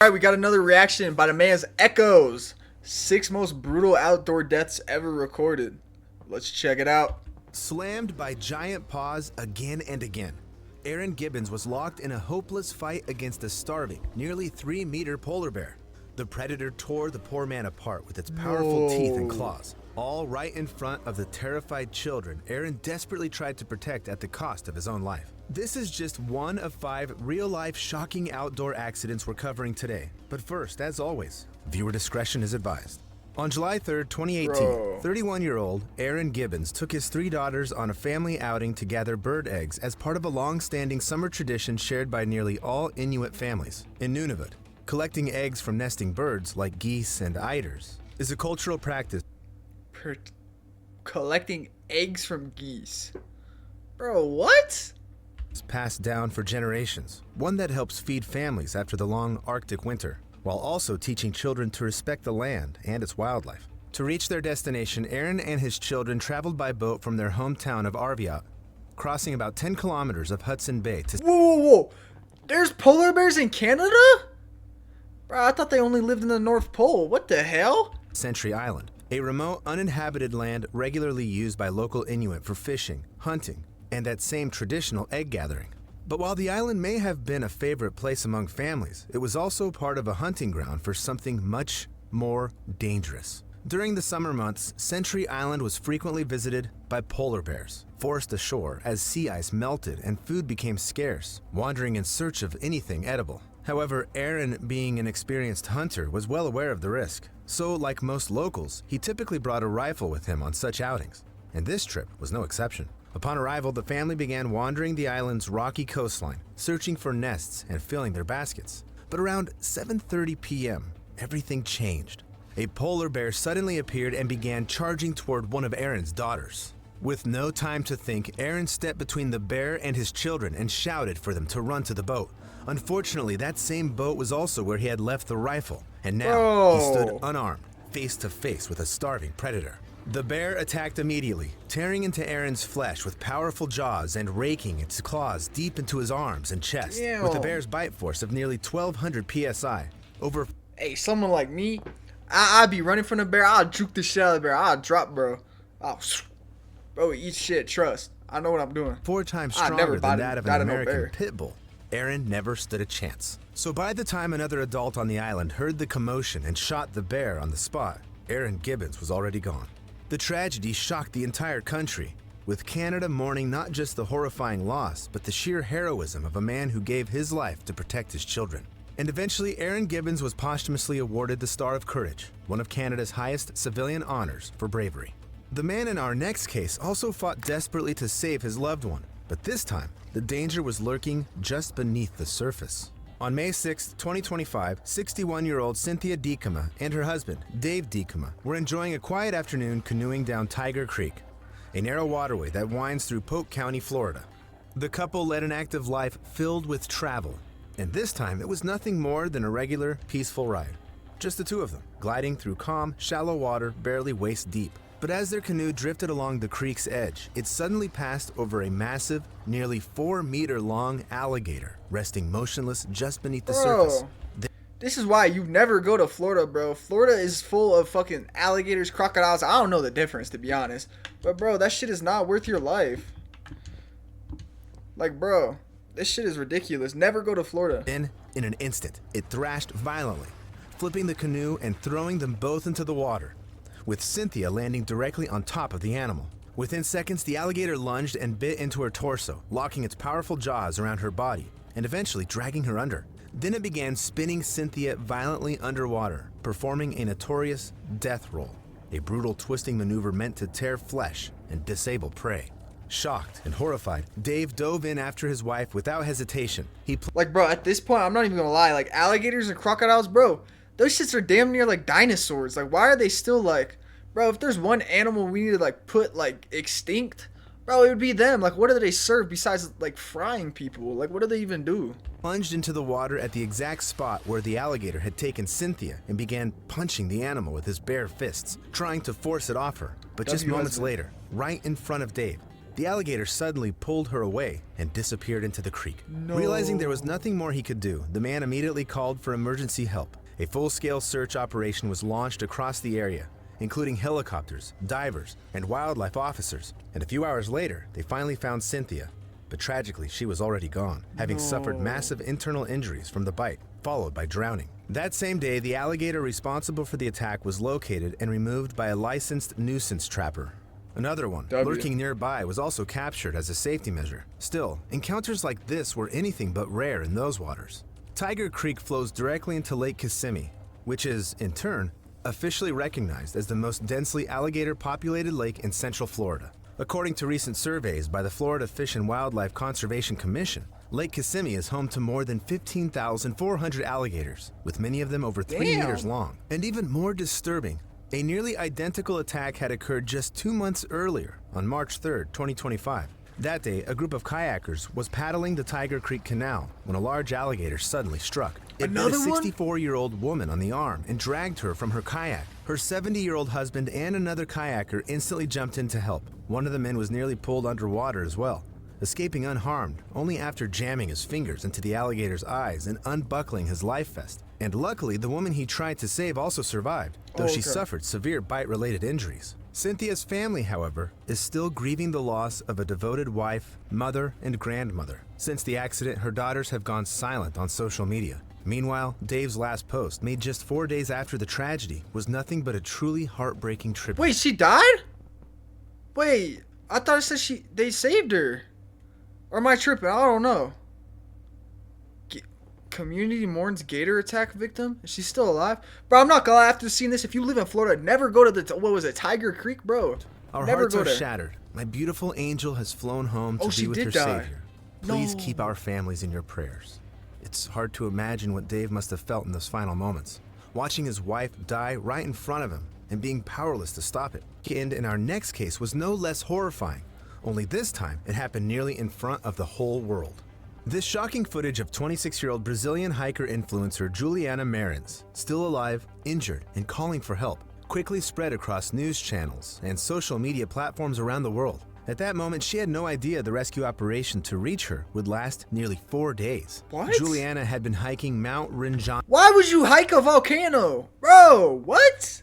Alright, we got another reaction by the man's Echoes. 6 most brutal outdoor deaths ever recorded. Let's check it out. Slammed by giant paws again and again, Aaron Gibbons was locked in a hopeless fight against a starving, nearly 3-meter polar bear. The predator tore the poor man apart with its powerful teeth and claws, all right in front of the terrified children Aaron desperately tried to protect at the cost of his own life. This is just one of 5 real-life shocking outdoor accidents we're covering today. But first, as always, viewer discretion is advised. On July 3rd, 2018, 31-year-old Aaron Gibbons took his 3 daughters on a family outing to gather bird eggs as part of a long-standing summer tradition shared by nearly all Inuit families. In Nunavut, collecting eggs from nesting birds like geese and eiders is a cultural practice. Collecting eggs from geese. Bro, what? Passed down for generations, one that helps feed families after the long Arctic winter, while also teaching children to respect the land and its wildlife. To reach their destination, Aaron and his children traveled by boat from their hometown of Arviat, crossing about 10 kilometers of Hudson Bay to— Whoa. There's polar bears in Canada? Bro, I thought they only lived in the North Pole. What the hell? Sentry Island, a remote, uninhabited land regularly used by local Inuit for fishing, hunting, and that same traditional egg gathering. But while the island may have been a favorite place among families, it was also part of a hunting ground for something much more dangerous. During the summer months, Sentry Island was frequently visited by polar bears, forced ashore as sea ice melted and food became scarce, wandering in search of anything edible. However, Aaron, being an experienced hunter, was well aware of the risk. So, like most locals, he typically brought a rifle with him on such outings, and this trip was no exception. Upon arrival, the family began wandering the island's rocky coastline, searching for nests and filling their baskets. But around 7:30 p.m., everything changed. A polar bear suddenly appeared and began charging toward one of Aaron's daughters. With no time to think, Aaron stepped between the bear and his children and shouted for them to run to the boat. Unfortunately, that same boat was also where he had left the rifle, and now he stood unarmed, face to face with a starving predator. The bear attacked immediately, tearing into Aaron's flesh with powerful jaws and raking its claws deep into his arms and chest. With the bear's bite force of nearly 1,200 psi, over— Hey, someone like me, I'd be running from the bear. I'll juke the shit out of the bear. I'll drop, bro. Bro, eat shit. Trust. I know what I'm doing. 4 times stronger than that of an American pit bull. Aaron never stood a chance. So by the time another adult on the island heard the commotion and shot the bear on the spot, Aaron Gibbons was already gone. The tragedy shocked the entire country, with Canada mourning not just the horrifying loss, but the sheer heroism of a man who gave his life to protect his children. And eventually, Aaron Gibbons was posthumously awarded the Star of Courage, one of Canada's highest civilian honors for bravery. The man in our next case also fought desperately to save his loved one, but this time, the danger was lurking just beneath the surface. On May 6, 2025, 61-year-old Cynthia Dikema and her husband, Dave Dikema, were enjoying a quiet afternoon canoeing down Tiger Creek, a narrow waterway that winds through Polk County, Florida. The couple led an active life filled with travel, and this time it was nothing more than a regular, peaceful ride. Just the 2 of them, gliding through calm, shallow water barely waist deep. But as their canoe drifted along the creek's edge, it suddenly passed over a massive, nearly 4-meter-long alligator, resting motionless just beneath the surface. This is why you never go to Florida, bro. Florida is full of fucking alligators, crocodiles. I don't know the difference, to be honest. But, bro, that shit is not worth your life. Like, bro, this shit is ridiculous. Never go to Florida. Then, in an instant, it thrashed violently, flipping the canoe and throwing them both into the water, with Cynthia landing directly on top of the animal. Within seconds, the alligator lunged and bit into her torso, locking its powerful jaws around her body and eventually dragging her under. Then it began spinning Cynthia violently underwater, performing a notorious death roll, a brutal twisting maneuver meant to tear flesh and disable prey. Shocked and horrified, Dave dove in after his wife without hesitation. Like, bro, at this point, I'm not even gonna lie, like, alligators and crocodiles, bro, those shits are damn near like dinosaurs. Like, why are they still like, bro, if there's one animal we need to like put like extinct, bro, it would be them. Like, what do they serve besides like frying people? Like, what do they even do? Plunged into the water at the exact spot where the alligator had taken Cynthia and began punching the animal with his bare fists, trying to force it off her. But just moments later, right in front of Dave, the alligator suddenly pulled her away and disappeared into the creek. No. Realizing there was nothing more he could do, the man immediately called for emergency help. A full-scale search operation was launched across the area, including helicopters, divers, and wildlife officers. And a few hours later, they finally found Cynthia. But tragically, she was already gone, having suffered massive internal injuries from the bite, followed by drowning. That same day, the alligator responsible for the attack was located and removed by a licensed nuisance trapper. Another one, lurking nearby, was also captured as a safety measure. Still, encounters like this were anything but rare in those waters. Tiger Creek flows directly into Lake Kissimmee, which is, in turn, officially recognized as the most densely alligator-populated lake in Central Florida. According to recent surveys by the Florida Fish and Wildlife Conservation Commission, Lake Kissimmee is home to more than 15,400 alligators, with many of them over 3 meters long. And even more disturbing, a nearly identical attack had occurred just 2 months earlier, on March 3, 2025. That day, a group of kayakers was paddling the Tiger Creek Canal when a large alligator suddenly struck. It bit a 64-year-old woman on the arm and dragged her from her kayak. Her 70-year-old husband and another kayaker instantly jumped in to help. One of the men was nearly pulled underwater as well, escaping unharmed only after jamming his fingers into the alligator's eyes and unbuckling his life vest. And luckily, the woman he tried to save also survived, though she suffered severe bite-related injuries. Cynthia's family, however, is still grieving the loss of a devoted wife, mother, and grandmother. Since the accident, her daughters have gone silent on social media. Meanwhile, Dave's last post, made just 4 days after the tragedy, was nothing but a truly heartbreaking tribute. Wait, she died? Wait, I thought it said they saved her. Or am I tripping? I don't know. Community mourns gator attack victim. Is she still alive? Bro, I'm not gonna lie, after seeing this, if you live in Florida, never go to the, what was it, Tiger Creek, bro? Our never hearts go are there. shattered. My beautiful angel has flown home to be with her Savior. Please keep our families in your prayers. It's hard to imagine what Dave must have felt in those final moments, watching his wife die right in front of him and being powerless to stop it. And in our next case was no less horrifying, only this time it happened nearly in front of the whole world. This shocking footage of 26-year-old Brazilian hiker-influencer Juliana Marins, still alive, injured, and calling for help, quickly spread across news channels and social media platforms around the world. At that moment, she had no idea the rescue operation to reach her would last nearly 4 days. What? Juliana had been hiking Mount Rinjani, Why would you hike a volcano? Bro, what?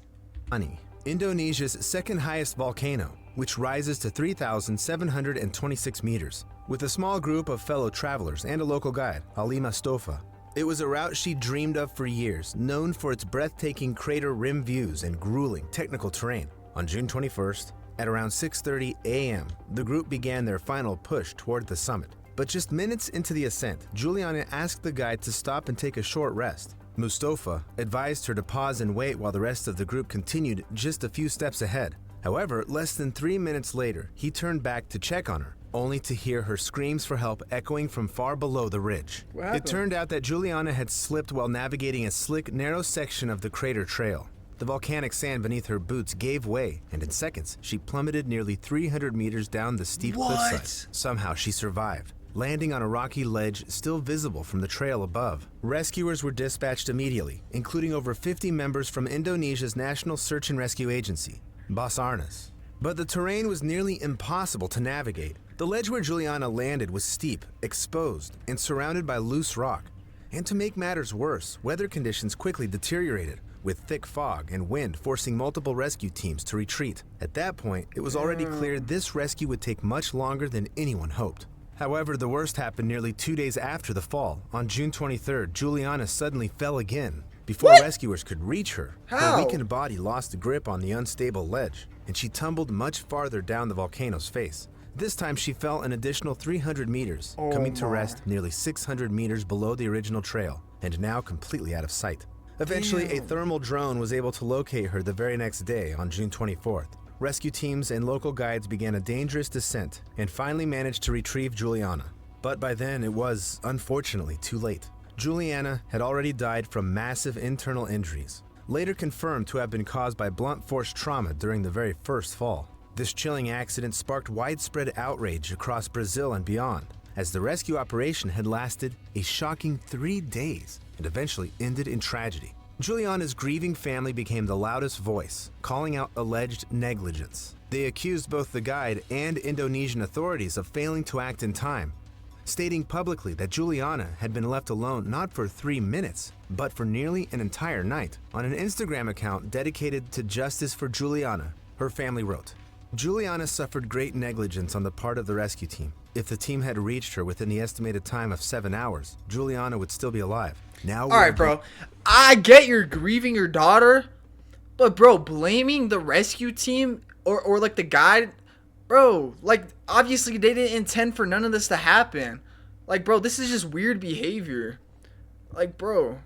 Indonesia's second highest volcano, which rises to 3,726 meters, with a small group of fellow travelers and a local guide, Ali Mustafa. It was a route she dreamed of for years, known for its breathtaking crater rim views and grueling technical terrain. On June 21st, at around 6:30 a.m., the group began their final push toward the summit. But just minutes into the ascent, Juliana asked the guide to stop and take a short rest. Mustafa advised her to pause and wait while the rest of the group continued just a few steps ahead. However, less than 3 minutes later, he turned back to check on her, only to hear her screams for help echoing from far below the ridge. It turned out that Juliana had slipped while navigating a slick, narrow section of the crater trail. The volcanic sand beneath her boots gave way, and in seconds, she plummeted nearly 300 meters down the steep cliffside. Somehow, she survived, landing on a rocky ledge still visible from the trail above. Rescuers were dispatched immediately, including over 50 members from Indonesia's National Search and Rescue Agency, Basarnas. But the terrain was nearly impossible to navigate. The ledge where Juliana landed was steep, exposed, and surrounded by loose rock. And to make matters worse, weather conditions quickly deteriorated, with thick fog and wind forcing multiple rescue teams to retreat. At that point, it was already clear this rescue would take much longer than anyone hoped. However, the worst happened nearly 2 days after the fall. On June 23rd, Juliana suddenly fell again. Before rescuers could reach her, her weakened body lost grip on the unstable ledge, and she tumbled much farther down the volcano's face. This time she fell an additional 300 meters, coming to rest nearly 600 meters below the original trail, and now completely out of sight. Eventually, a thermal drone was able to locate her the very next day, on June 24th. Rescue teams and local guides began a dangerous descent and finally managed to retrieve Juliana. But by then, it was, unfortunately, too late. Juliana had already died from massive internal injuries, later confirmed to have been caused by blunt force trauma during the very first fall. This chilling accident sparked widespread outrage across Brazil and beyond, as the rescue operation had lasted a shocking 3 days and eventually ended in tragedy. Juliana's grieving family became the loudest voice, calling out alleged negligence. They accused both the guide and Indonesian authorities of failing to act in time, stating publicly that Juliana had been left alone not for 3 minutes, but for nearly an entire night. On an Instagram account dedicated to justice for Juliana, her family wrote, "Juliana suffered great negligence on the part of the rescue team. If the team had reached her within the estimated time of 7 hours, Juliana would still be alive. Now, All right, bro. I get you're grieving your daughter, but bro, blaming the rescue team or like the guide, bro, like obviously they didn't intend for none of this to happen. Like, bro, this is just weird behavior. Like, bro,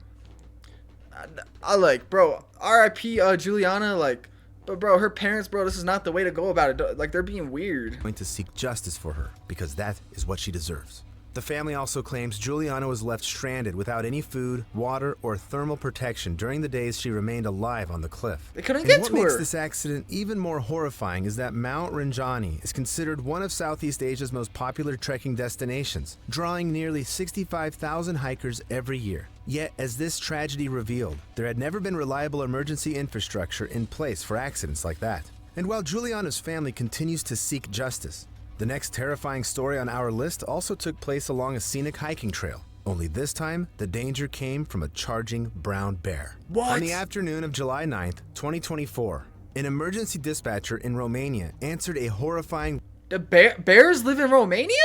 I like, bro, R.I.P. Juliana, like, but bro, her parents, bro, this is not the way to go about it. Like, they're being weird. Going to seek justice for her because that is what she deserves." The family also claims Juliana was left stranded without any food, water, or thermal protection during the days she remained alive on the cliff. They couldn't And get what to makes her. this accident even more horrifying is that Mount Rinjani is considered one of Southeast Asia's most popular trekking destinations, drawing nearly 65,000 hikers every year. Yet, as this tragedy revealed, there had never been reliable emergency infrastructure in place for accidents like that. And while Juliana's family continues to seek justice, the next terrifying story on our list also took place along a scenic hiking trail. Only this time, the danger came from a charging brown bear. What? On the afternoon of July 9th, 2024, an emergency dispatcher in Romania answered a horrifying The bears live in Romania?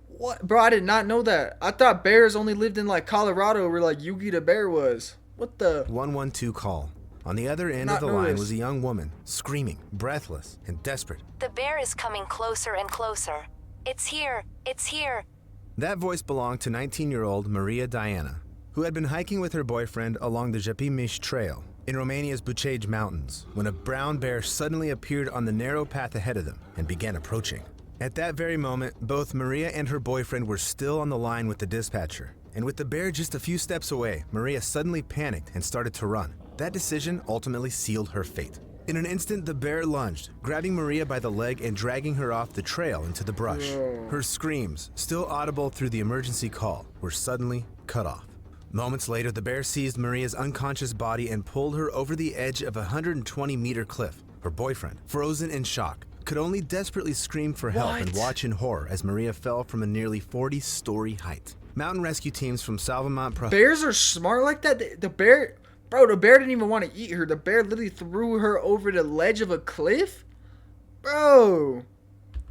What, bro? I did not know that. I thought bears only lived in like Colorado, where like Yugi the bear was. What the? 112 call. On the other end of Not the line noticed. was a young woman, screaming, breathless, and desperate. The bear is coming closer and closer. It's here. It's here. That voice belonged to 19-year-old Maria Diana, who had been hiking with her boyfriend along the Jepimiș Trail in Romania's Bucegi Mountains when a brown bear suddenly appeared on the narrow path ahead of them and began approaching. At that very moment, both Maria and her boyfriend were still on the line with the dispatcher, and with the bear just a few steps away, Maria suddenly panicked and started to run. That decision ultimately sealed her fate. In an instant, the bear lunged, grabbing Maria by the leg and dragging her off the trail into the brush. Her screams, still audible through the emergency call, were suddenly cut off. Moments later, the bear seized Maria's unconscious body and pulled her over the edge of a 120-meter cliff. Her boyfriend, frozen in shock, could only desperately scream for help and What? watch in horror as Maria fell from a nearly 40-story height. Mountain rescue teams from Salvamont Bears are smart like that. The bear, bro, the bear didn't even want to eat her. The bear literally threw her over the ledge of a cliff, bro.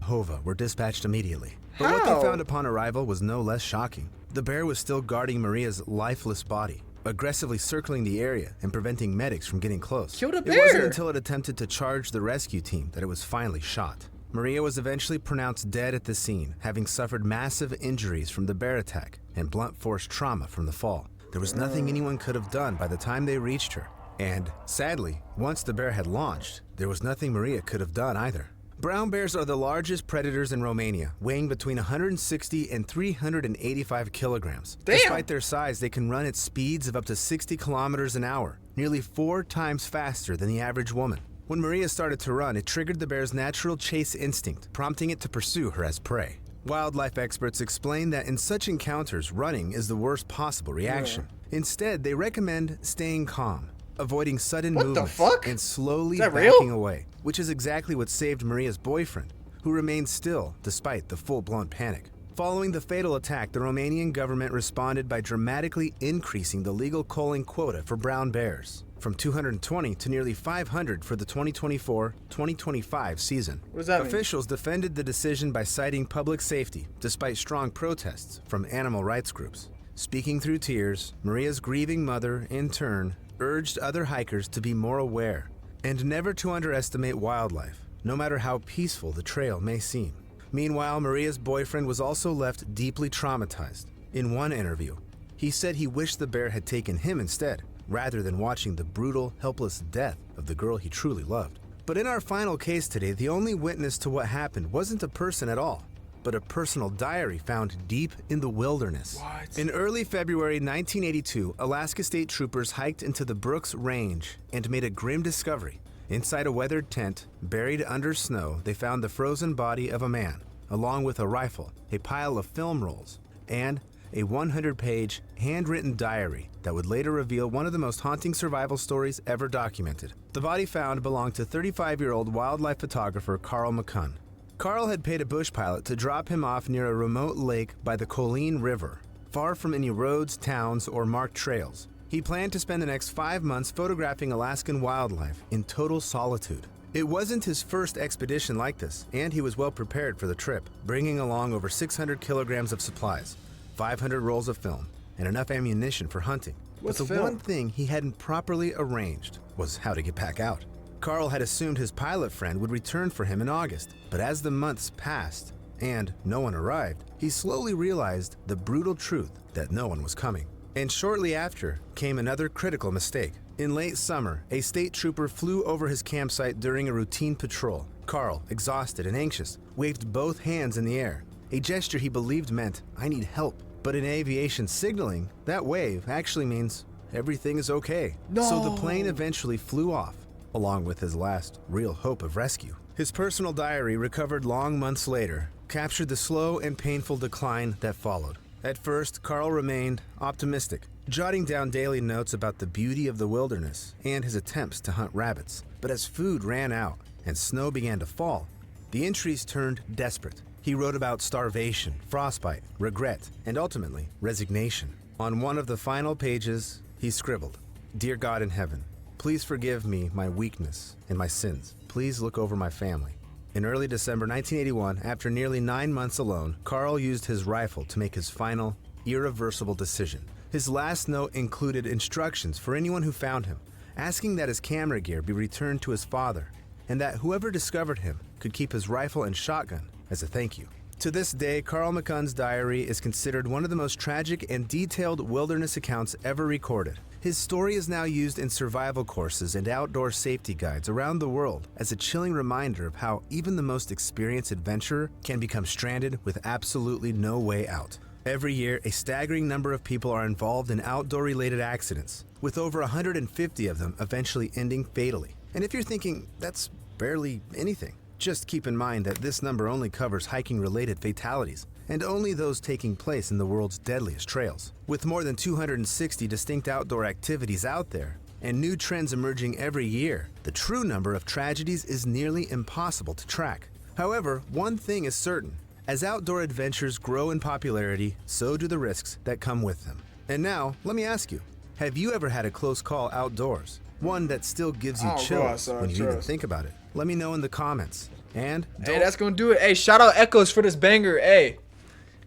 Hova were dispatched immediately. But what How? they found upon arrival was no less shocking. The bear was still guarding Maria's lifeless body, aggressively circling the area and preventing medics from getting close. Kill the It wasn't bear. until it attempted to charge the rescue team that it was finally shot. Maria was eventually pronounced dead at the scene, having suffered massive injuries from the bear attack and blunt force trauma from the fall. There was nothing anyone could have done by the time they reached her. And, sadly, once the bear had launched, there was nothing Maria could have done either. Brown bears are the largest predators in Romania, weighing between 160 and 385 kilograms. Damn. Despite their size, they can run at speeds of up to 60 kilometers an hour, nearly 4 times faster than the average woman. When Maria started to run, it triggered the bear's natural chase instinct, prompting it to pursue her as prey. Wildlife experts explain that in such encounters, running is the worst possible reaction. Instead, they recommend staying calm, avoiding sudden What the movements, fuck? and slowly Is that real? backing away, which is exactly what saved Maria's boyfriend, who remained still despite the full-blown panic. Following the fatal attack, the Romanian government responded by dramatically increasing the legal culling quota for brown bears, from 220 to nearly 500 for the 2024-2025 season. What does that mean? Officials defended the decision by citing public safety, despite strong protests from animal rights groups. Speaking through tears, Maria's grieving mother, in turn, urged other hikers to be more aware and never to underestimate wildlife, no matter how peaceful the trail may seem. Meanwhile, Maria's boyfriend was also left deeply traumatized. In one interview, he said he wished the bear had taken him instead, rather than watching the brutal, helpless death of the girl he truly loved. But in our final case today, the only witness to what happened wasn't a person at all, but a personal diary found deep in the wilderness. What? In early February 1982, Alaska State Troopers hiked into the Brooks Range and made a grim discovery. Inside a weathered tent, buried under snow, they found the frozen body of a man, along with a rifle, a pile of film rolls, and a 100-page, handwritten diary that would later reveal one of the most haunting survival stories ever documented. The body found belonged to 35-year-old wildlife photographer Carl McCunn. Carl had paid a bush pilot to drop him off near a remote lake by the Colleen River, far from any roads, towns, or marked trails. He planned to spend the next 5 months photographing Alaskan wildlife in total solitude. It wasn't his first expedition like this, and he was well prepared for the trip, bringing along over 600 kilograms of supplies, 500 rolls of film, and enough ammunition for hunting. What's but the film? one thing he hadn't properly arranged was how to get back out. Carl had assumed his pilot friend would return for him in August, but as the months passed and no one arrived, he slowly realized the brutal truth that no one was coming. And shortly after came another critical mistake. In late summer, a state trooper flew over his campsite during a routine patrol. Carl, exhausted and anxious, waved both hands in the air, a gesture he believed meant, "I need help." But in aviation signaling, that wave actually means everything is okay. No. So the plane eventually flew off, along with his last real hope of rescue. His personal diary, recovered long months later, captured the slow and painful decline that followed. At first, Carl remained optimistic, jotting down daily notes about the beauty of the wilderness and his attempts to hunt rabbits. But as food ran out and snow began to fall, the entries turned desperate. He wrote about starvation, frostbite, regret, and ultimately resignation. On one of the final pages, he scribbled, "Dear God in heaven, please forgive me my weakness and my sins. Please look over my family." In early December 1981, after nearly 9 months alone, Carl used his rifle to make his final, irreversible decision. His last note included instructions for anyone who found him, asking that his camera gear be returned to his father, and that whoever discovered him could keep his rifle and shotgun as a thank you. To this day, Carl McCunn's diary is considered one of the most tragic and detailed wilderness accounts ever recorded. His story is now used in survival courses and outdoor safety guides around the world as a chilling reminder of how even the most experienced adventurer can become stranded with absolutely no way out. Every year, a staggering number of people are involved in outdoor-related accidents, with over 150 of them eventually ending fatally. And if you're thinking, that's barely anything, just keep in mind that this number only covers hiking-related fatalities, and only those taking place in the world's deadliest trails. With more than 260 distinct outdoor activities out there, and new trends emerging every year, the true number of tragedies is nearly impossible to track. However, one thing is certain. As outdoor adventures grow in popularity, so do the risks that come with them. And now, let me ask you, have you ever had a close call outdoors? One that still gives you Oh, bro, I chills saw when it, you even trust. think about it? Let me know in the comments. And Hey, that's gonna do it. Hey, shout out Echoes for this banger. Hey,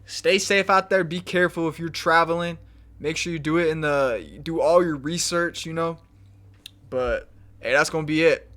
stay safe out there. Be careful if you're traveling. Make sure you do it do all your research, you know. But hey, that's gonna be it.